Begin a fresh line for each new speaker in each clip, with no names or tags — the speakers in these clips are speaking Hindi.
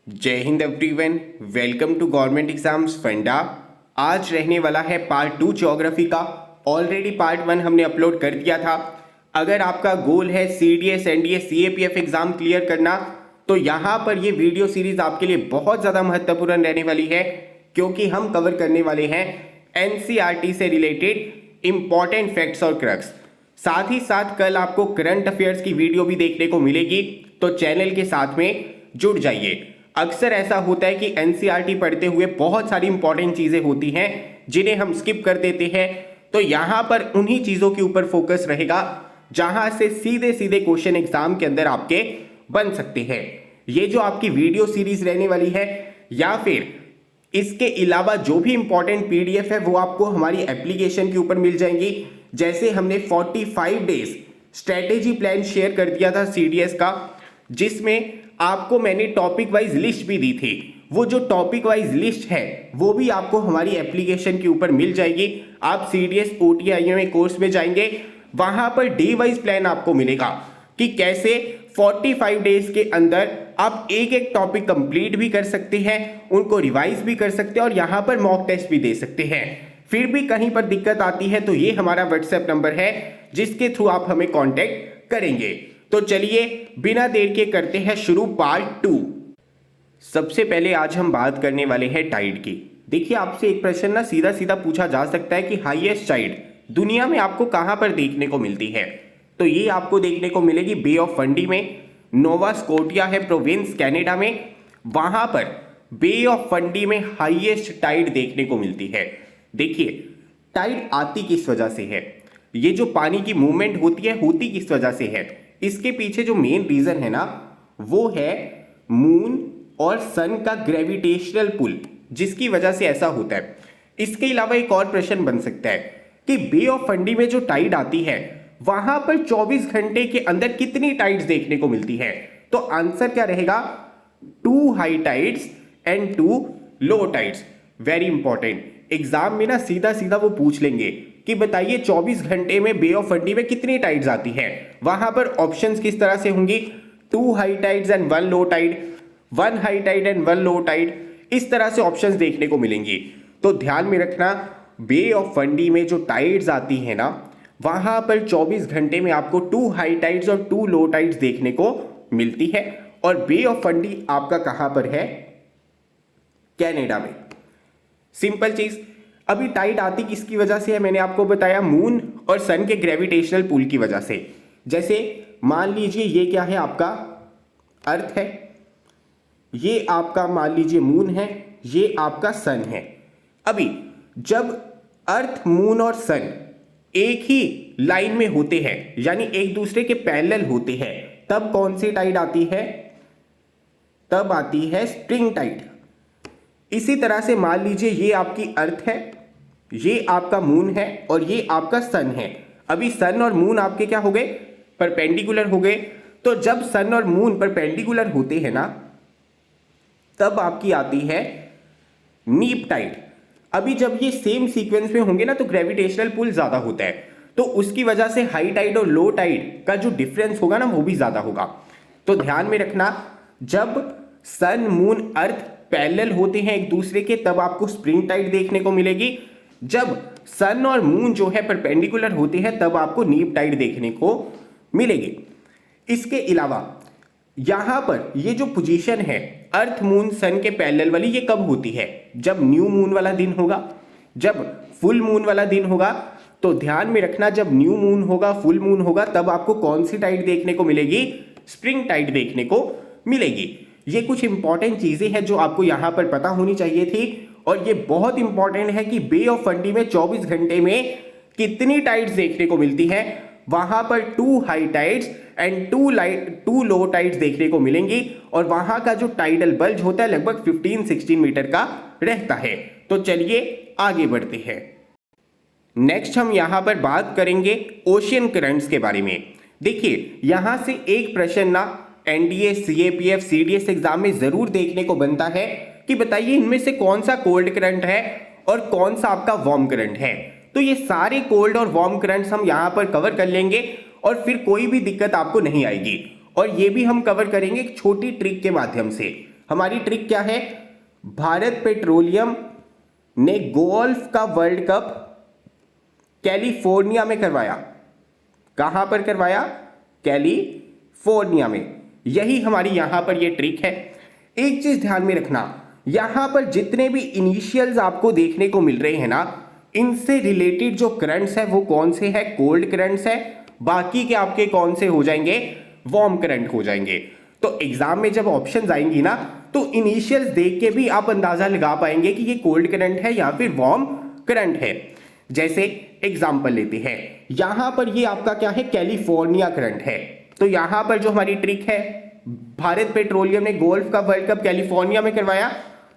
जय हिंद everyone, welcome to government exams funda. आज रहने वाला है पार्ट 2 ज्योग्राफी का। ऑलरेडी पार्ट 1 हमने अपलोड कर दिया था। अगर आपका गोल है CDS NDA CAPF exam clear करना, तो यहाँ पर ये वीडियो सीरीज आपके लिए बहुत ज़्यादा महत्वपूर्ण रहने वाली है, क्योंकि हम कवर करने वाले हैं एनसीईआरटी से रिलेटेड इंपॉर्टेंट फैक्ट्स और क्रक्स। साथ ही साथ कल आपको करंट अफेयर्स की वीडियो भी देखने को मिलेगी, तो चैनल के साथ में जुड़ जाइए। अक्सर ऐसा होता है कि एनसीईआरटी पढ़ते हुए बहुत सारी इंपॉर्टेंट चीजें होती हैं जिन्हें हम स्किप कर देते हैं, तो यहां पर उन्हीं चीजों के ऊपर फोकस रहेगा जहां से सीधे सीधे क्वेश्चन एग्जाम के अंदर आपके बन सकते हैं। ये जो आपकी वीडियो सीरीज रहने वाली है, या फिर इसके अलावा जो भी इंपॉर्टेंट पीडीएफ है वो आपको हमारी एप्लीकेशन के ऊपर मिल जाएंगी। जैसे हमने 45 डेज स्ट्रेटेजी प्लान शेयर कर दिया था सीडीएस का, जिसमें आपको मैंने टॉपिक वाइज लिस्ट भी दी थी। वो जो टॉपिक वाइज लिस्ट है वो भी आपको हमारी एप्लीकेशन के ऊपर मिल जाएगी। आप सीडीएस ओटीआईएमए कोर्स में जाएंगे, वहां पर डे वाइज प्लान आपको मिलेगा कि कैसे 45 डेज के अंदर आप एक एक टॉपिक कंप्लीट भी कर सकते हैं, उनको रिवाइज भी कर सकते हैं और यहां पर मॉक टेस्ट भी दे सकते हैं। फिर भी कहीं पर दिक्कत आती है तो ये हमारा व्हाट्सएप नंबर है जिसके थ्रू आप हमें कांटेक्ट करेंगे। तो चलिए बिना देर के करते हैं शुरू पार्ट 2। सबसे पहले आज हम बात करने वाले हैं टाइड की। देखिए, आपसे एक प्रश्न ना सीधा सीधा पूछा जा सकता है कि हाईएस्ट टाइड दुनिया में आपको कहां पर देखने को मिलती है। तो ये आपको देखने को मिलेगी बे ऑफ फंडी में। नोवा स्कोटिया है प्रोविंस कनाडा में, वहां पर बे ऑफ फंडी में हाईएस्ट टाइड देखने को मिलती है। देखिए, टाइड आती किस वजह से है, ये जो पानी की मूवमेंट होती किस वजह से है, इसके पीछे जो मेन रीजन है ना, वो है मून और सन का ग्रेविटेशनल पुल, जिसकी वजह से ऐसा होता है। इसके अलावा एक और प्रश्न बन सकता है कि बे ऑफ फंडी में जो टाइड आती है वहां पर 24 घंटे के अंदर कितनी टाइड्स देखने को मिलती है। तो आंसर क्या रहेगा, 2 high tides and 2 low tides. Very important, exam में ना सीधा सीधा वो पूछ लेंगे कि बताइए 24 घंटे में बे ऑफ फंडी में कितनी टाइड्स आती है। वहां पर ऑप्शंस किस तरह से होंगी, 2 high tides and 1 low tide, 1 high tide and 1 low tide, इस तरह से ऑप्शंस देखने को मिलेंगी। तो ध्यान में रखना, बे ऑफ फंडी में जो टाइड्स आती है ना, वहां पर 24 घंटे में आपको 2 हाई टाइड्स और 2 लो टाइड्स देखने को मिलती है। और बे ऑफ फंडी आपका कहां पर है, कनाडा में। सिंपल चीज। अभी टाइड आती किसकी वजह से है, मैंने आपको बताया मून और सन के ग्रेविटेशनल पुल की वजह से। जैसे मान लीजिए ये क्या है, आपका अर्थ है, ये आपका मान लीजिए मून है, ये आपका सन है। अभी जब अर्थ मून और सन एक ही लाइन में होते हैं, यानी एक दूसरे के पैरेलल होते हैं, तब कौन सी टाइड आती है, तब आती है स्प्रिंग टाइड। इसी तरह से मान लीजिए ये आपकी अर्थ है, ये आपका मून है और ये आपका सन है। अभी सन और मून आपके क्या हो गए, परपेंडिकुलर हो गए। तो जब सन और मून परपेंडिकुलर होते हैं ना, तब आपकी आती है नीप टाइड। अभी जब ये सेम सीक्वेंस में होंगे ना, तो ग्रेविटेशनल पुल ज्यादा होता है, तो उसकी वजह से हाई टाइड और लो टाइड का जो डिफरेंस होगा ना, वो भी ज्यादा होगा। तो ध्यान में रखना, जब सन मून अर्थ पैरेलल होते हैं एक दूसरे के, तब आपको स्प्रिंग टाइड देखने को मिलेगी। जब सन और मून जो है परपेंडिकुलर होते हैं, तब आपको नीप टाइड देखने को मिलेगी। इसके अलावा यहां पर ये जो पोजीशन है अर्थ मून सन के पैरेलल वाली, ये कब होती है, जब न्यू मून वाला दिन होगा, जब फुल मून वाला दिन होगा। तो ध्यान में रखना, जब न्यू मून होगा, फुल मून होगा, तब आपको कौन सी टाइड देखने को मिलेगी, स्प्रिंग टाइड देखने को मिलेगी। ये कुछ इंपॉर्टेंट चीजें हैं जो आपको यहां पर पता होनी चाहिए थी। और ये बहुत इंपॉर्टेंट है कि बे ऑफ फंडी में 24 घंटे में कितनी टाइड्स देखने को मिलती है। वहां पर 2 high tides and 2 low tides देखने को मिलेंगी, और वहां का जो टाइडल बल्ज होता है लगभग 15-16 मीटर का रहता है। तो चलिए आगे बढ़ते हैं। नेक्स्ट हम यहां पर बात करेंगे ओशियन करंट्स के बारे में। देखिए, यहां से एक प्रश्न ना एनडीए सीएपीएफ सीडीएस एग्जाम में जरूर देखने को बनता है कि बताइए इनमें से कौन सा कोल्ड करंट है और कौन सा आपका वार्म करंट है। तो ये सारे कोल्ड और वार्म करंट्स हम यहां पर कवर कर लेंगे और फिर कोई भी दिक्कत आपको नहीं आएगी। और ये भी हम कवर करेंगे एक छोटी ट्रिक के माध्यम से। हमारी ट्रिक क्या है, भारत पेट्रोलियम ने गोल्फ का वर्ल्ड कप कैलिफोर्निया में करवाया। कहां पर करवाया? कैलिफोर्निया में। यही हमारी यहां पर ये ट्रिक है। एक चीज ध्यान में रखना, यहां पर जितने भी इनिशियल्स आपको देखने को मिल रहे हैं ना, इनसे रिलेटेड जो करंट्स है वो कौन से है? कोल्ड करंट्स है। बाकी के आपके कौन से हो जाएंगे? वार्म करंट हो जाएंगे। तो एग्जाम में जब ऑप्शंस आएंगी ना, तो इनिशियल्स देख के भी आप अंदाजा लगा पाएंगे कि ये कोल्ड करंट है या फिर वार्म करंट है। जैसे एग्जांपल लेते हैं, यहां पर ये आपका क्या है? कैलिफोर्निया करंट है। तो यहां पर जो हमारी ट्रिक है, भारत पेट्रोलियम ने गोल्फ का वर्ल्ड कप कैलिफोर्निया में करवाया,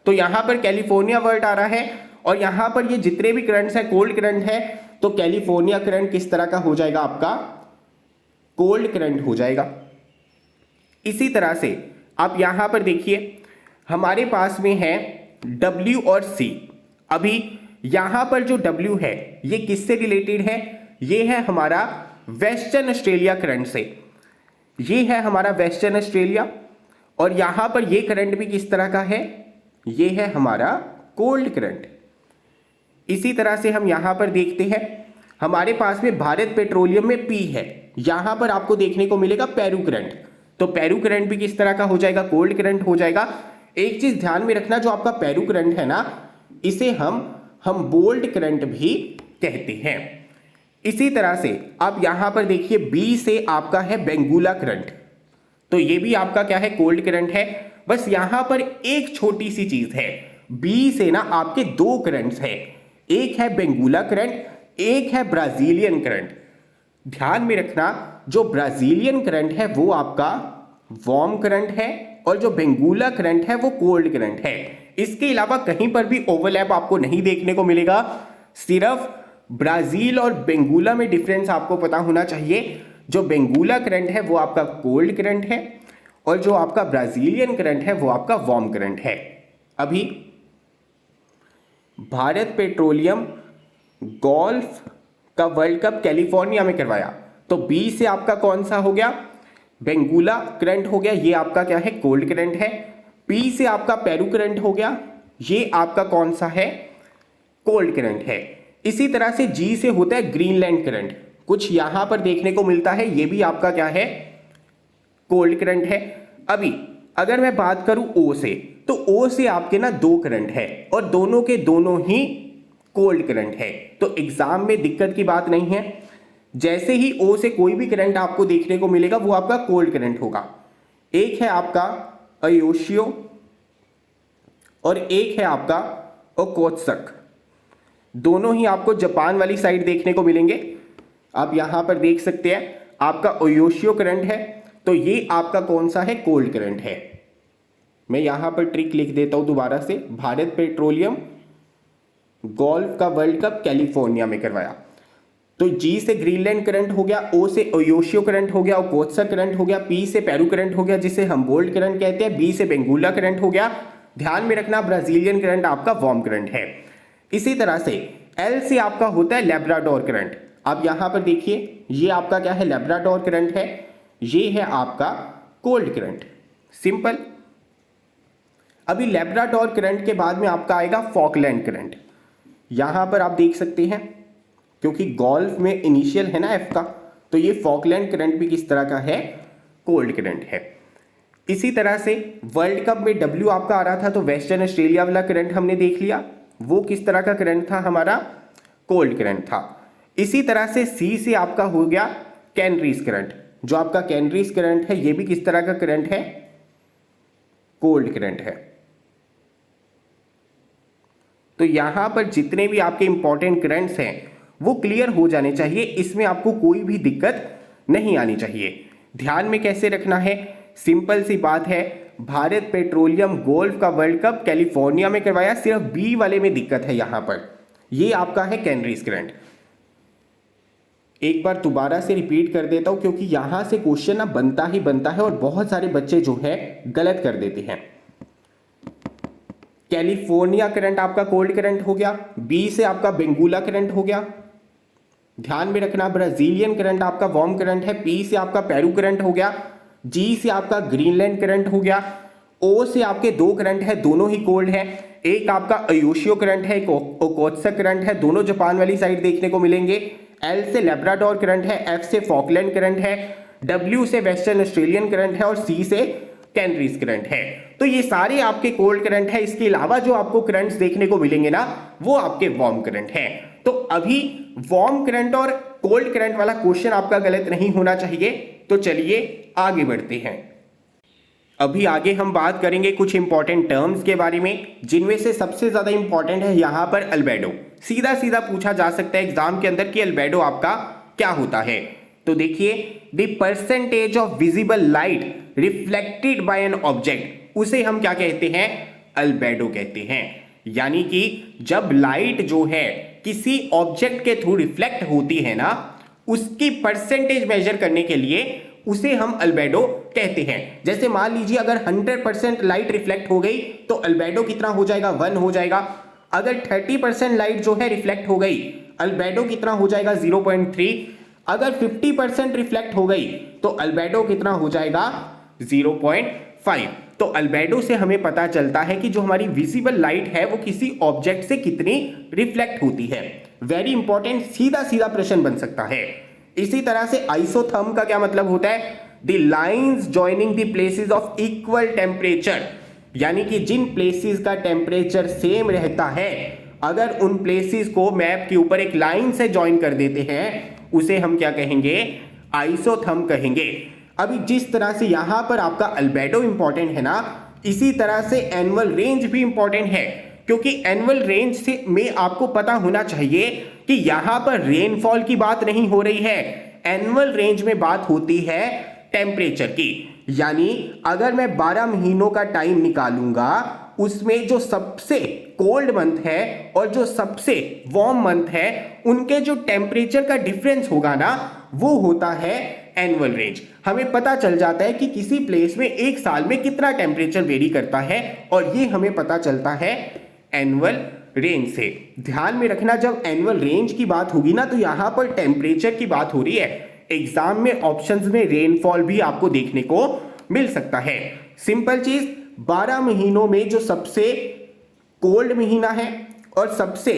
तो यहां पर कैलिफोर्निया वर्ड आ रहा है और यहां पर ये जितने भी करंट्स है कोल्ड करंट है, तो कैलिफोर्निया करंट किस तरह का हो जाएगा? आपका कोल्ड करंट हो जाएगा। इसी तरह से आप यहां पर देखिए, हमारे पास में है W और C। अभी यहां पर जो W है ये किससे रिलेटेड है? ये है हमारा वेस्टर्न ऑस्ट्रेलिया करंट से। ये है हमारा वेस्टर्न ऑस्ट्रेलिया और यहां पर ये करंट भी किस तरह का है? ये है हमारा कोल्ड करंट। इसी तरह से हम यहां पर देखते हैं, हमारे पास में भारत पेट्रोलियम में P है, यहां पर आपको देखने को मिलेगा पेरू करंट। तो पेरू करंट भी किस तरह का हो जाएगा? कोल्ड करंट हो जाएगा। एक चीज ध्यान में रखना, जो आपका पेरू करंट है ना, इसे हम बोल्ट करंट भी कहते हैं। इसी तरह से आप यहां पर देखिए, बी से आपका है बेंगुला करंट, तो ये भी आपका क्या है? कोल्ड करंट है। बस यहां पर एक छोटी सी चीज है, बी से ना आपके दो करंट्स है, एक है बेंगुला करंट, एक है ब्राजीलियन करंट। ध्यान में रखना, जो ब्राजीलियन करंट है वो आपका वार्म करंट है और जो बेंगुला करंट है वो कोल्ड करंट है। इसके अलावा कहीं पर भी ओवरलैप आपको नहीं देखने को मिलेगा। सिर्फ ब्राजील और बेंगुला में डिफरेंस आपको पता होना चाहिए। जो बेंगुला करंट है वो आपका कोल्ड करंट है और जो आपका ब्राजीलियन करंट है वो आपका वार्म करंट है। अभी भारत पेट्रोलियम गोल्फ का वर्ल्ड कप कैलिफोर्निया में करवाया, तो बी से आपका कौन सा हो गया? बेंगुला करंट हो गया, ये आपका क्या है? कोल्ड करंट है। पी से आपका पेरू करंट हो गया, ये आपका कौन सा है? कोल्ड करंट है। इसी तरह से जी से होता है ग्रीनलैंड करंट, कुछ यहां पर देखने को मिलता है, ये भी आपका क्या है? कोल्ड करंट है। अभी अगर मैं बात करूं ओ से, तो ओ से आपके ना दो करंट है और दोनों के दोनों ही कोल्ड करंट है, तो एग्जाम में दिक्कत की बात नहीं है। जैसे ही ओ से कोई भी करंट आपको देखने को मिलेगा वो आपका कोल्ड करंट होगा। एक है आपका अयोशियो और एक है आपका ओकोत्सक, दोनों ही आपको जापान वाली साइड देखने को मिलेंगे। आप यहां पर देख सकते हैं, आपका ओयोशियो करंट है, तो ये आपका कौन सा है? कोल्ड करंट है। मैं यहां पर ट्रिक लिख देता हूं दोबारा से, भारत पेट्रोलियम गोल्फ का वर्ल्ड कप कैलिफोर्निया में करवाया, तो जी से ग्रीनलैंड करंट हो गया, ओ से ओयोशियो करंट हो गया, ओकोत्सक करंट हो गया, पी से पेरू करंट हो गया जिसे हम बोल्ट करंट कहते हैं, बी से बेंगुला करंट हो गया। ध्यान में रखना, ब्राजीलियन करंट आपका वार्म करंट है। इसी तरह से एल से आपका होता है लैब्राडोर करंट। आप यहां पर देखिए, ये आपका क्या है? लैब्राडोर करंट है, ये है आपका कोल्ड करंट। सिंपल। अभी लैब्राडोर करंट के बाद में आपका आएगा फॉकलैंड करंट। यहां पर आप देख सकते हैं, क्योंकि गोल्फ में इनिशियल है ना एफ का, तो ये फॉकलैंड करंट भी किस तरह का है? कोल्ड करंट है। इसी तरह से वर्ल्ड कप में डब्ल्यू आपका आ रहा था, तो वेस्टर्न ऑस्ट्रेलिया वाला करंट हमने देख लिया, वो किस तरह का करंट था? हमारा कोल्ड करंट था। इसी तरह से सी से आपका हो गया कैनरीज करंट। जो आपका कैनरीज करंट है ये भी किस तरह का करंट है? कोल्ड करंट है। तो यहां पर जितने भी आपके इंपॉर्टेंट करंट्स हैं वो क्लियर हो जाने चाहिए, इसमें आपको कोई भी दिक्कत नहीं आनी चाहिए। ध्यान में कैसे रखना है? सिंपल सी बात है, भारत पेट्रोलियम गोल्फ का वर्ल्ड कप कैलिफोर्निया में करवाया, सिर्फ बी वाले में दिक्कत है। यहां पर ये आपका है कैनरीज करंट। एक बार दोबारा से रिपीट कर देता हूं, क्योंकि यहां से क्वेश्चन ना बनता ही बनता है और बहुत सारे बच्चे जो है गलत कर देते हैं। कैलिफोर्निया करंट आपका कोल्ड करंट हो गया, बी से आपका बेंगुला करंट हो गया। ध्यान में रखना, ब्राजीलियन करंट आपका वार्म करंट है, पी से आपका पेरू करंट हो गया, जी से आपका ग्रीनलैंड करंट हो गया, ओ से आपके दो करंट है, दोनों ही कोल्ड है। एक आपका अयोशियो करंट है, एक ओकोत्सक करंट है, दोनों जापान वाली साइड देखने को मिलेंगे। एल से लेब्राडोर करंट है, एफ से फॉकलैंड करंट है, डब्ल्यू से वेस्टर्न ऑस्ट्रेलियन करंट है और सी से कैनरीज करंट है। तो ये सारे आपके कोल्ड करंट है। इसके अलावा जो आपको करंट्स देखने को मिलेंगे ना, वो आपके वार्म करंट है। तो अभी वार्म करंट और कोल्ड करंट वाला क्वेश्चन आपका गलत नहीं होना चाहिए। तो चलिए आगे बढ़ते हैं। अभी आगे हम बात करेंगे कुछ इंपॉर्टेंट टर्म्स के बारे में, जिनमें से सबसे ज्यादा इंपॉर्टेंट है यहां पर अल्बेडो। सीधा सीधा पूछा जा सकता है एग्जाम के अंदर कि अल्बेडो आपका क्या होता है। तो देखिए, the percentage of visible light reflected by an object, उसे हम क्या कहते हैं? अल्बेडो कहते हैं। यानी कि जब लाइट जो है किसी ऑब्जेक्ट के थ्रू रिफ्लेक्ट होती है ना, उसकी परसेंटेज मेजर करने के लिए उसे हम अल्बेडो कहते हैं। जैसे मान लीजिए अगर 100% लाइट रिफ्लेक्ट हो गई तो अल्बेडो कितना हो जाएगा? 1 हो जाएगा। अगर 30% लाइट जो है रिफ्लेक्ट हो गई, अल्बेडो कितना हो जाएगा? 0.3। अगर 50% रिफ्लेक्ट हो गई तो अल्बेडो कितना हो जाएगा? 0.5। तो अल्बेडो से हमें पता चलता है कि जो हमारी विजिबल लाइट है वो किसी ऑब्जेक्ट से कितनी रिफ्लेक्ट होती है। वेरी इंपॉर्टेंट, सीधा सीधा प्रश्न बन सकता है। इसी तरह से आइसोथर्म का क्या मतलब होता है? The lines joining the places of equal temperature, यानी कि जिन प्लेसेस का टेम्परेचर सेम रहता है, अगर उन प्लेसेस को मैप के ऊपर एक लाइन से ज्वाइन कर देते हैं, उसे हम क्या कहेंगे? आइसोथर्म कहेंगे। अभी जिस तरह से यहां पर आपका अल्बेडो इंपॉर्टेंट है ना, इसी तरह से एनुअल रेंज भी इंपॉर्टेंट है, क्योंकि एनुअल रेंज से में आपको पता होना चाहिए कि यहां पर रेनफॉल की बात नहीं हो रही है। एनुअल रेंज में बात होती है टेम्परेचर की। यानी अगर मैं 12 महीनों का टाइम निकालूंगा, उसमें जो सबसे कोल्ड मंथ है और जो सबसे वार्म मंथ है, उनके जो टेम्परेचर का डिफरेंस होगा ना, वो होता है एनुअल रेंज। हमें पता चल जाता है कि किसी प्लेस में एक साल में कितना टेम्परेचर वेरी करता है, और ये हमें पता चलता है एनुअल रेंज से। ध्यान में रखना, जब एनुअल रेंज की बात होगी ना, तो यहां पर टेम्परेचर की बात हो रही है। एग्जाम में ऑप्शंस में रेनफॉल भी आपको देखने को मिल सकता है। सिंपल चीज, 12 महीनों में जो सबसे कोल्ड महीना है और सबसे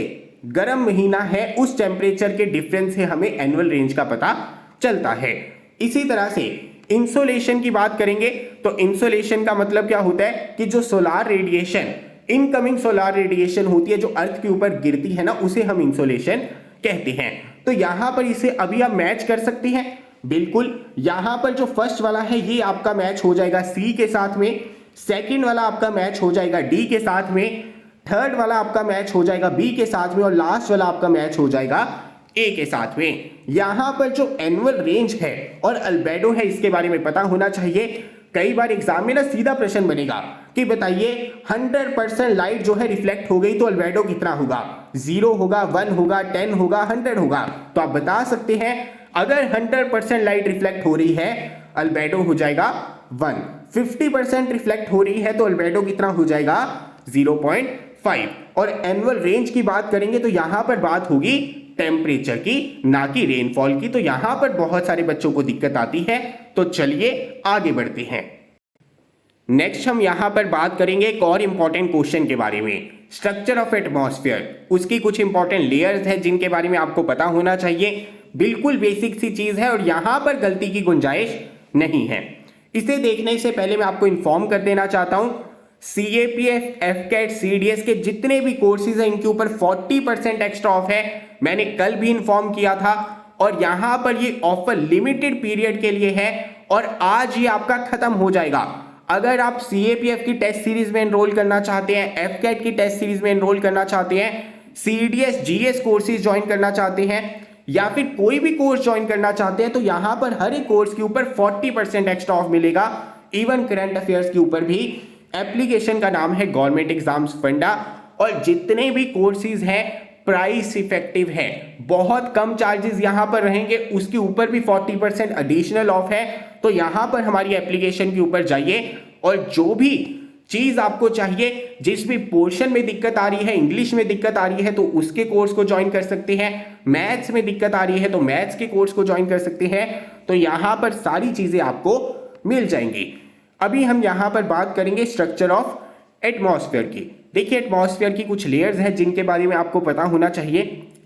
गर्म महीना है, उस टेम्परेचर के डिफरेंस से हमें एनुअल रेंज का पता चलता है। इसी तरह से इंसोलेशन की बात करेंगे तो इंसोलेशन का मतलब क्या होता है कि जो solar radiation, incoming solar radiation होती है जो अर्थ के ऊपर गिरती है ना, उसे हम इंसोलेशन कहते हैं। तो यहां पर इसे अभी आप मैच कर सकते हैं। बिल्कुल, यहां पर जो फर्स्ट वाला है ये आपका मैच हो जाएगा सी के साथ में, सेकंड वाला आपका मैच हो जाएगा डी के साथ में, थर्ड वाला आपका मैच हो जाएगा बी के साथ में, और लास्ट वाला आपका मैच हो जाएगा ए के साथ में। यहां पर जो एनुअल रेंज है और अल्बेडो है, इसके बारे में पता होना चाहिए। कई बार एग्जाम में ना सीधा प्रश्न बनेगा कि बताइए 100% लाइट जो है रिफ्लेक्ट हो गई तो अल्बेडो कितना होगा? 0 होगा, 1 होगा, 10 होगा, 100 होगा? तो आप बता सकते हैं अगर 100% लाइट रिफ्लेक्ट हो रही है, अल्बेडो हो जाएगा 1। 50% रिफ्लेक्ट हो रही है तो अल्बेडो कितना हो जाएगा? 0.5। और एनुअल रेंज की बात करेंगे तो यहां पर बात होगी टेम्परेचर की, ना कि रेनफॉल की। तो यहां पर बहुत सारे बच्चों को दिक्कत आती है। तो चलिए आगे बढ़ते हैं। नेक्स्ट हम यहां पर बात करेंगे एक और इंपॉर्टेंट क्वेश्चन के बारे में, स्ट्रक्चर ऑफ एटमॉस्फेयर। उसकी कुछ इंपॉर्टेंट लेयर्स है जिनके बारे में आपको पता होना चाहिए। बिल्कुल बेसिक सी चीज है और यहां पर गलती की गुंजाइश नहीं है। इसे देखने से पहले मैं आपको इन्फॉर्म कर देना चाहता हूं, CAPF, FCAT, CDS के जितने भी कोर्सेज हैं इनके ऊपर 40% एक्स्ट्रा ऑफ है। मैंने कल भी इन्फॉर्म किया था, और यहां पर ये ऑफर लिमिटेड पीरियड के लिए है और आज ये आपका खत्म हो जाएगा। अगर आप CAPF की टेस्ट सीरीज में एनरोल करना चाहते हैं, FCAT की टेस्ट सीरीज में एनरोल करना चाहते हैं, CDS GS कोर्सेज ज्वाइन करना चाहते हैं, या फिर कोई भी कोर्स ज्वाइन करना चाहते हैं, तो यहां पर हर एक कोर्स के ऊपर 40% एक्स्ट्रा ऑफ मिलेगा। इवन करंट अफेयर्स के ऊपर भी। एप्लीकेशन का नाम है गवर्नमेंट एग्जाम्स फंडा, और जितने भी कोर्सेज हैं प्राइस इफेक्टिव है, बहुत कम चार्जेस यहां पर रहेंगे। उसके ऊपर भी 40% एडिशनल ऑफ है। तो यहां पर हमारी एप्लीकेशन के ऊपर जाइए और जो भी चीज आपको चाहिए, जिस भी पोर्शन में दिक्कत आ रही है, इंग्लिश में दिक्कत आ रही है तो उसके कोर्स को ज्वाइन कर सकते हैं, मैथ्स में दिक्कत आ रही है तो मैथ्स के कोर्स को ज्वाइन कर सकते हैं। तो यहां पर सारी चीजें आपको मिल जाएंगी। अभी हम यहां पर बात करेंगे स्ट्रक्चर ऑफ एटमॉस्फेयर की। देखिए एटमॉस्फेयर की कुछ लेयर्स हैं जिनके बारे में आपको पता होना चाहिए।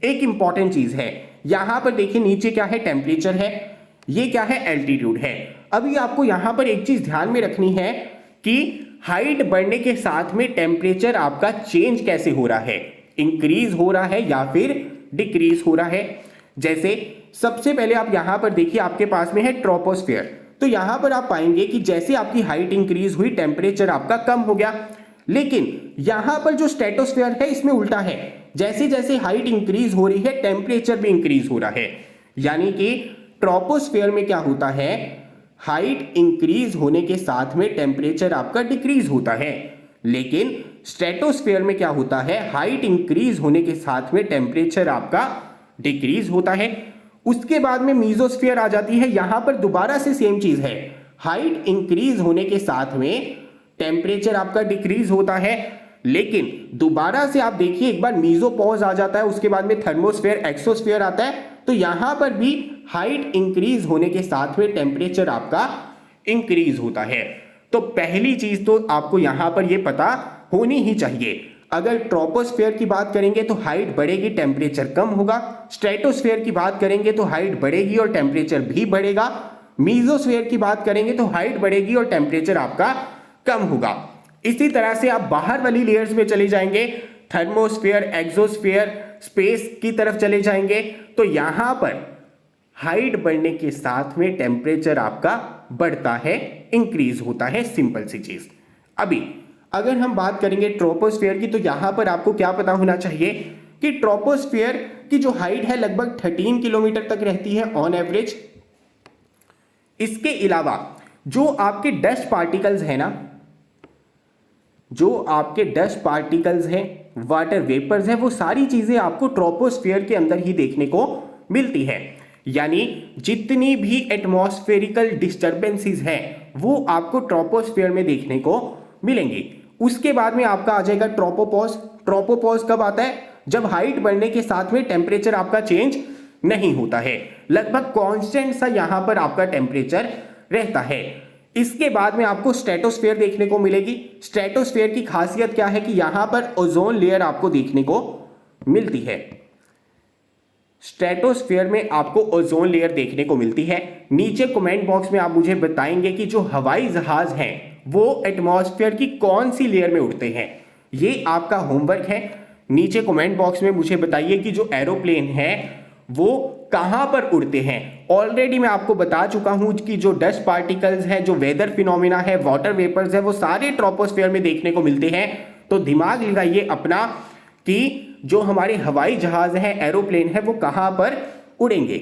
एक इंपॉर्टेंट चीज है, यहां पर देखिए नीचे क्या है, टेम्परेचर है, ये क्या है, एल्टीट्यूड है। अभी आपको यहां पर एक चीज ध्यान में रखनी है कि हाइट बढ़ने के साथ में टेम्परेचर आपका चेंज कैसे हो रहा है, इंक्रीज हो रहा है या फिर डिक्रीज हो रहा है। जैसे सबसे पहले आप यहां पर देखिए, आपके पास में है ट्रोपोस्फेयर, तो यहां पर आप पाएंगे कि जैसे आपकी हाइट इंक्रीज हुई टेम्परेचर आपका कम हो गया। लेकिन यहां पर जो स्ट्रेटोस्फेयर है इसमें उल्टा है, जैसे जैसे हाइट इंक्रीज हो रही है टेम्परेचर भी इंक्रीज हो रहा है। यानी कि ट्रोपोस्फेयर में क्या होता है, हाइट इंक्रीज होने के साथ में टेम्परेचर आपका डिक्रीज होता है। लेकिन स्ट्रेटोस्फेयर में क्या होता है, हाइट इंक्रीज होने के साथ में टेम्परेचर आपका डिक्रीज होता है। उसके बाद में मीजोस्फीयर आ जाती है, यहां पर दोबारा से सेम चीज है, हाइट इंक्रीज होने के साथ में टेम्परेचर आपका डिक्रीज होता है। लेकिन दोबारा से आप देखिए एक बार मीजोपॉज आ जाता है, उसके बाद में थर्मोस्फेयर एक्सोस्फेयर आता है, तो यहां पर भी हाइट इंक्रीज होने के साथ में टेम्परेचर आपका इंक्रीज होता है। तो पहली चीज तो आपको यहां पर यह पता होनी ही चाहिए, अगर ट्रोपोस्फेयर की बात करेंगे तो हाइट बढ़ेगी टेम्परेचर कम होगा, स्ट्रेटोस्फेयर की बात करेंगे तो हाइट बढ़ेगी और टेम्परेचर भी बढ़ेगा, मीजोस्फेयर की बात करेंगे तो हाइट बढ़ेगी और टेम्परेचर आपका कम होगा। इसी तरह से आप बाहर वाली लेयर्स में चले जाएंगे, थर्मोस्फेयर, एक्सोस्फेयर, स्पेस की तरफ चले जाएंगे, तो यहां पर हाइट बढ़ने के साथ में टेम्परेचर आपका बढ़ता है, इंक्रीज होता है, सिंपल सी चीज। अभी अगर हम बात करेंगे ट्रोपोस्फेयर की, तो यहां पर आपको क्या पता होना चाहिए कि ट्रोपोस्फेयर की जो हाइट है लगभग 13 किलोमीटर तक रहती है ऑन एवरेज। इसके अलावा जो आपके डस्ट पार्टिकल्स है ना, जो आपके डस्ट पार्टिकल्स हैं, वाटर वेपर्स हैं, वो सारी चीजें आपको ट्रोपोस्फेयर के अंदर ही देखने को मिलती है। यानी जितनी भी एटमॉस्फेरिकल डिस्टर्बेंसेस हैं वो आपको ट्रोपोस्फेयर में देखने को मिलेंगी। उसके बाद में आपका आ जाएगा ट्रोपोपॉज। ट्रोपोपॉज कब आता है, जब हाइट बढ़ने के साथ में टेम्परेचर आपका चेंज नहीं होता है, लगभग कांस्टेंट सा यहां पर आपका टेम्परेचर रहता है। इसके बाद में आपको स्ट्रेटोस्फेयर देखने को मिलेगी। स्ट्रेटोस्फेयर की खासियत क्या है कि यहां पर ओजोन लेयर आपको देखने को मिलती है। स्ट्रेटोस्फेयर में आपको ओजोन लेयर देखने को मिलती है। नीचे कमेंट बॉक्स में आप मुझे बताएंगे कि जो हवाई जहाज हैं वो एटमॉस्फेयर की कौन सी लेयर में उड़ते हैं, ये आपका होमवर्क है। नीचे कमेंट बॉक्स में मुझे बताइए कि जो एरोप्लेन है वो कहां पर उड़ते हैं। ऑलरेडी मैं आपको बता चुका हूं कि जो डस्ट पार्टिकल्स है, जो वेदर फिनोमिना है, वाटर वेपर्स है, वो सारे ट्रोपोस्फेयर में देखने को मिलते हैं। तो दिमाग लगाइए अपना कि जो हमारे हवाई जहाज है, एरोप्लेन है, वो कहां पर उड़ेंगे।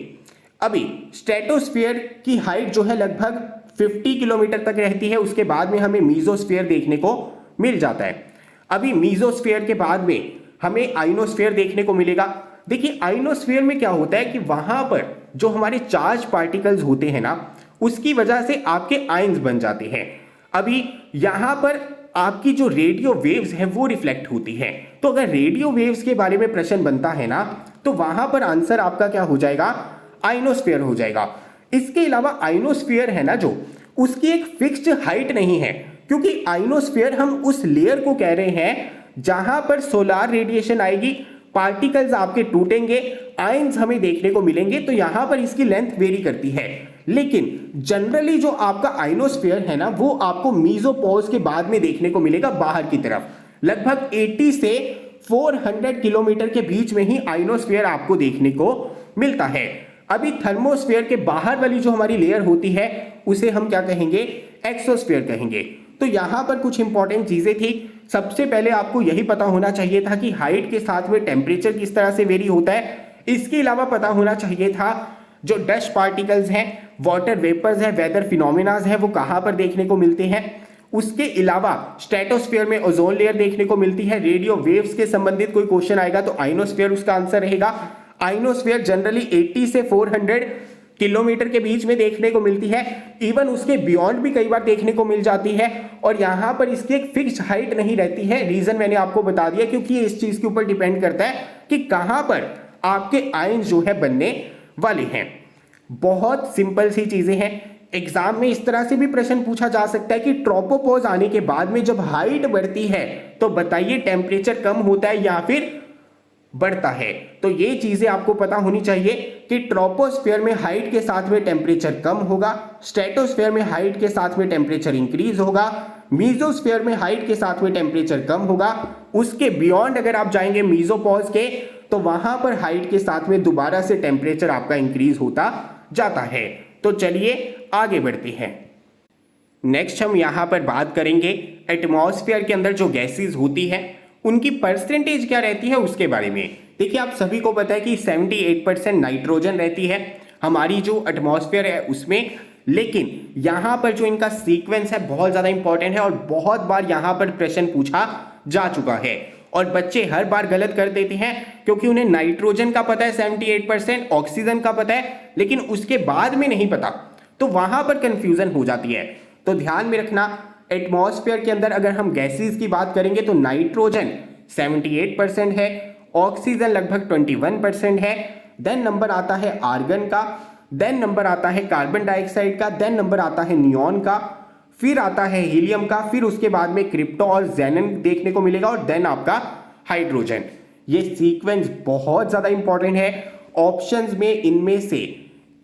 अभी स्ट्रेटोस्फेयर की हाइट जो है लगभग 50 किलोमीटर तक रहती है। उसके बाद में हमें मीजोस्फेयर देखने को मिल जाता है। अभी मीजोस्फेयर के बाद में हमें आइनोस्फेयर देखने को मिलेगा। देखिए आइनोस्फेयर में क्या होता है कि वहां पर जो हमारे चार्ज पार्टिकल्स होते हैं ना, उसकी वजह से आपके आयंस बन जाते हैं। अभी यहां पर आपकी जो रेडियो वेव्स है वो रिफ्लेक्ट होती है। तो अगर रेडियो वेव्स के बारे में प्रश्न बनता है ना, तो वहां पर आंसर आपका क्या हो जाएगा, आइनोस्फेयर हो जाएगा। इसके अलावा आइनोस्फेयर है ना, जो उसकी एक फिक्स्ड हाइट नहीं है, क्योंकि आइनोस्फेयर हम उस लेयर को कह रहे हैं जहां पर सोलार रेडिएशन आएगी, पार्टिकल्स आपके टूटेंगे, आयंस हमें देखने को मिलेंगे, तो यहां पर इसकी लेंथ वेरी करती है। लेकिन जनरली जो आपका आइनोस्फेयर है ना, वो आपको मीजोपॉज के बाद में देखने को मिलेगा बाहर की तरफ। लगभग 80 से 400 किलोमीटर के बीच में ही आइनोस्फेयर आपको देखने को मिलता है। अभी थर्मोस्फेयर के बाहर वाली जो हमारी लेयर होती है उसे हम क्या कहेंगे, एक्सोस्फेयर कहेंगे। तो यहां पर कुछ इंपॉर्टेंट चीजें थी। सबसे पहले आपको यही पता होना चाहिए था कि हाइट के साथ में टेम्परेचर किस तरह से वेरी होता है। इसके अलावा पता होना चाहिए था जो डस्ट पार्टिकल्स हैं, वाटर वेपर्स हैं, वेदर फिनोमिनाज हैं, वो कहां पर देखने को मिलते हैं। उसके अलावा स्ट्रेटोस्फेयर में ओजोन लेयर देखने को मिलती है। रेडियो वेव्स के संबंधित कोई क्वेश्चन आएगा तो आइनोस्फेयर उसका आंसर रहेगा। आइनोस्फेयर जनरली 80 से 400 किलोमीटर के बीच में देखने को मिलती है। इवन उसके बियॉन्ड भी कई बार देखने को मिल जाती है। और यहां पर इसकी एक फिक्स्ड हाइट नहीं रहती है। रीजन मैंने आपको बता दिया, क्योंकि ये इस चीज के ऊपर डिपेंड करता है कि कहां पर आपके आयंस जो है बनने वाले हैं। बहुत सिंपल सी चीजें हैं। एग्जाम में इस तरह से भी प्रश्न पूछा जा सकता है कि ट्रोपोपॉज आने के बाद में जब हाइट बढ़ती है तो बताइए टेम्परेचर कम होता है या फिर बढ़ता है। तो ये चीजें आपको पता होनी चाहिए कि ट्रोपोस्फेयर में हाइट के साथ में टेम्परेचर कम होगा, स्ट्रेटोस्फेयर में हाइट के साथ में टेम्परेचर इंक्रीज होगा, मीजोस्फेयर में हाइट के साथ में टेम्परेचर कम होगा, उसके बियॉन्ड अगर आप जाएंगे मीजोपॉज के तो वहां पर हाइट के साथ में दोबारा से टेम्परेचर आपका इंक्रीज होता जाता है। तो चलिए आगे बढ़ते हैं। नेक्स्ट हम यहां पर बात करेंगे एटमॉस्फेयर के अंदर जो गैसेस होती है उनकी परसेंटेज क्या रहती है उसके बारे में। देखिए आप सभी को पता है कि 78% नाइट्रोजन रहती है हमारी जो एटमॉस्फेयर है उसमें, लेकिन यहां पर जो इनका सीक्वेंस है बहुत ज्यादा इंपॉर्टेंट है और बहुत बार यहां पर प्रश्न पूछा जा चुका है और बच्चे हर बार गलत कर देते हैं क्योंकि उन्हें नाइट्रोजन का पता है 78%, ऑक्सीजन का पता है लेकिन उसके बाद में नहीं पता, तो वहां पर कंफ्यूजन हो जाती है। तो ध्यान में रखना एटमॉस्फेयर के अंदर अगर हम गैसेस की बात करेंगे तो नाइट्रोजन 78% है, ऑक्सीजन लगभग 21% है, देन नंबर आता है आर्गन का, देन नंबर आता है कार्बन डाइऑक्साइड का, देन नंबर आता है नियॉन का, फिर आता है हीलियम का, फिर उसके बाद में क्रिप्टो और जेनन देखने को मिलेगा और देन आपका हाइड्रोजन। ये सीक्वेंस बहुत ज्यादा इंपॉर्टेंट है। ऑप्शंस में इनमें से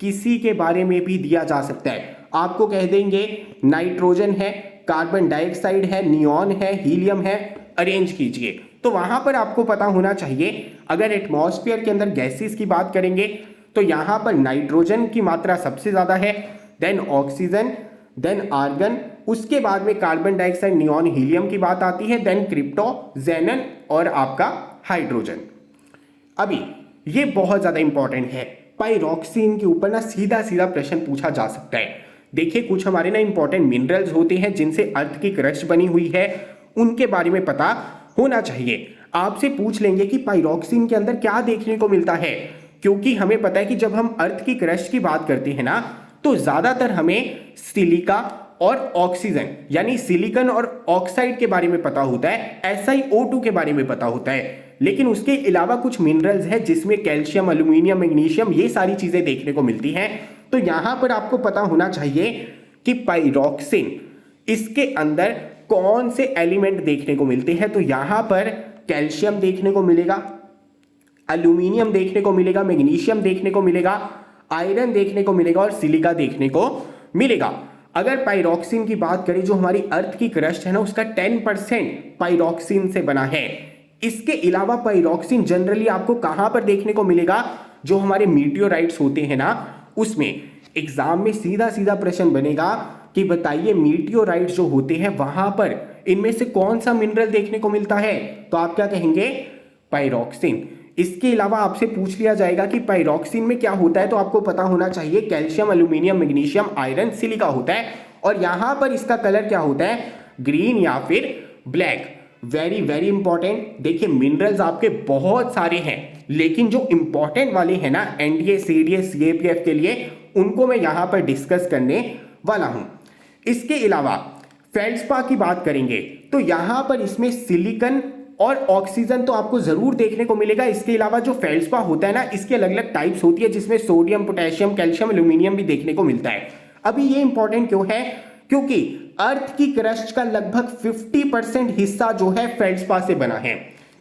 किसी के बारे में भी दिया जा सकता है। आपको कह देंगे नाइट्रोजन है, कार्बन डाइऑक्साइड है, नियॉन है, हीलियम है, अरेंज कीजिए। तो वहां पर आपको पता होना चाहिए अगर एटमॉस्फेयर के अंदर गैसेस की बात करेंगे तो यहां पर नाइट्रोजन की मात्रा सबसे ज्यादा है, देन ऑक्सीजन, देन आर्गन, उसके बाद में कार्बन डाइऑक्साइड, नियॉन, हीलियम की बात आती है, देन क्रिप्टो, जेनन और आपका हाइड्रोजन। अभी ये बहुत ज्यादा इंपॉर्टेंट है, पाइरोक्सिन के ऊपर ना सीधा सीधा प्रश्न पूछा जा सकता है। देखिए कुछ हमारे ना इंपॉर्टेंट मिनरल्स होते हैं जिनसे अर्थ की क्रस्ट बनी हुई है, उनके बारे में पता होना चाहिए। आपसे पूछ लेंगे कि पाइरोक्सिन के अंदर क्या देखने को मिलता है, क्योंकि हमें पता है कि जब हम अर्थ की क्रस्ट की बात करते हैं ना तो ज्यादातर हमें सिलिका और ऑक्सीजन यानी सिलिकॉन और ऑक्साइड के बारे में पता होता है, SiO2 के बारे में पता होता है, लेकिन उसके अलावा कुछ मिनरल्स हैं जिसमें कैल्शियम, एल्यूमिनियम, मैग्नीशियम ये सारी चीजें देखने को मिलती हैं। तो यहां पर आपको पता होना चाहिए कि पाइरोक्सिन इसके अंदर कौन से एलिमेंट देखने को मिलते हैं। तो यहां पर कैल्शियम देखने को मिलेगा, एल्यूमिनियम देखने को मिलेगा, मैग्नीशियम देखने को मिलेगा, आयरन देखने को मिलेगा और सिलिका देखने को मिलेगा। अगर पाइरोक्सिन की बात करें जो हमारी अर्थ की क्रस्ट है ना उसका 10% पाइरोक्सिन से बना है। इसके अलावा पाइरोक्सिन जनरली आपको कहां पर देखने को मिलेगा, जो हमारे मीटियोराइट्स होते हैं ना उसमें। एग्जाम में सीधा सीधा प्रश्न बनेगा कि बताइए मीटियोराइट्स जो होते हैं वहां पर इनमें से कौन सा मिनरल देखने को मिलता है, तो आप क्या कहेंगे, पाइरोक्सिन। इसके अलावा आपसे पूछ लिया जाएगा कि पाइरोक्सिन में क्या होता है, तो आपको पता होना चाहिए calcium, aluminium, magnesium, iron, silica होता है और यहां पर इसका कलर क्या होता है, ग्रीन या फिर ब्लैक। Very very important. देखिए मिनरल्स आपके बहुत सारे हैं लेकिन जो इंपॉर्टेंट वाले हैं ना एनडीए, सीडीएस, सीएपीएफ के लिए उनको मैं यहां पर डिस्कस करने वाला हूं। इसके अलावा फेल्ड्स्पा की बात करेंगे तो यहां पर इसमें सिलिकॉन और ऑक्सीजन तो आपको जरूर देखने को मिलेगा। इसके अलावा जो फेल्ड्स्पा होता है ना इसकी अलग अलग टाइप्स होती है जिसमें सोडियम, पोटेशियम, कैल्शियम, एल्यूमिनियम भी देखने को मिलता है। अभी ये इंपॉर्टेंट क्यों है, क्योंकि अर्थ की क्रस्ट का लगभग 50% हिस्सा जो है फेल्ड्स्पा से बना है।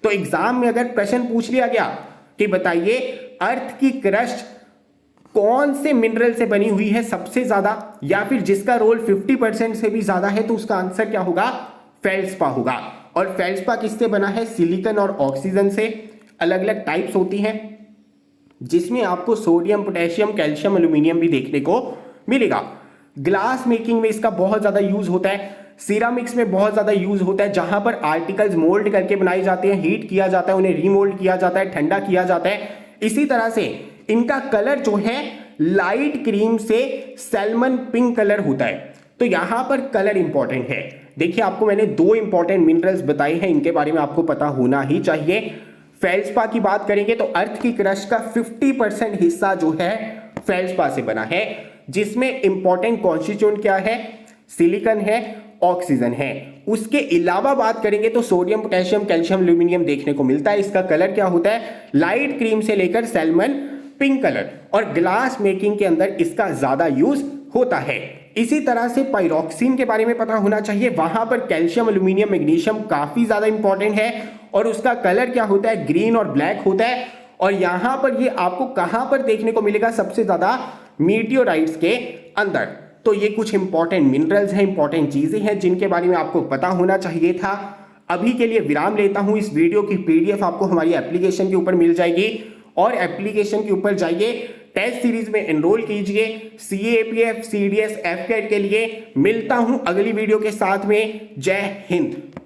तो एग्जाम में अगर प्रश्न पूछ लिया गया कि बताइए अर्थ की क्रस्ट कौन से मिनरल से बनी हुई है सबसे ज्यादा या फिर जिसका रोल 50% से भी ज्यादा है, तो उसका आंसर क्या होगा, फेल्ड्स्पा होगा। और फेल्ड्स्पा किससे बना है, सिलिकॉन और ऑक्सीजन से। अलग अलग टाइप्स होती हैं जिसमें आपको सोडियम, पोटेशियम, कैल्शियम, एल्यूमिनियम भी देखने को मिलेगा। ग्लास मेकिंग में इसका बहुत ज्यादा यूज होता है, सिरामिक्स में बहुत ज्यादा यूज होता है जहां पर आर्टिकल्स मोल्ड करके बनाए जाते हैं, हीट किया जाता है, उन्हें रीमोल्ड किया जाता है, ठंडा किया जाता है। इसी तरह से इनका कलर जो है लाइट क्रीम से सैल्मन पिंक कलर होता है। तो यहां पर कलर इंपॉर्टेंट है। देखिए आपको मैंने दो इंपॉर्टेंट मिनरल्स बताए हैं, इनके बारे में आपको पता होना ही चाहिए। फेल्ड्स्पा की बात करेंगे तो अर्थ की क्रस्ट का 50% हिस्सा जो है फेल्ड्स्पा से बना है, जिसमें इंपॉर्टेंट कॉन्स्टिट्यूएंट क्या है, सिलिकॉन है, ऑक्सीजन है। उसके अलावा बात करेंगे तो सोडियम, पोटेशियम, कैल्शियम, एल्यूमिनियम देखने को मिलता है। इसका कलर क्या होता है, लाइट क्रीम से लेकर सैल्मन पिंक कलर। और ग्लास मेकिंग के अंदर इसका ज्यादा यूज होता है। इसी तरह से पायरोक्सिन के बारे में पता होना चाहिए, वहां पर कैल्शियम, एल्यूमिनियम, मैग्नीशियम काफी ज्यादा इंपॉर्टेंट है और उसका कलर क्या होता है, ग्रीन और ब्लैक होता है। और यहां पर ये आपको कहां पर देखने को मिलेगा, सबसे ज्यादा मीटियोराइट्स के अंदर। तो ये कुछ इंपॉर्टेंट मिनरल्स हैं, इंपॉर्टेंट चीजें हैं जिनके बारे में आपको पता होना चाहिए था। अभी के लिए विराम लेता हूं। इस वीडियो की पीडीएफ आपको हमारी एप्लीकेशन के ऊपर मिल जाएगी और एप्लीकेशन के ऊपर जाइए, टेस्ट सीरीज में एनरोल कीजिए CAPF, CDS, FCAT के लिए। मिलता हूं अगली वीडियो के साथ में। जय हिंद।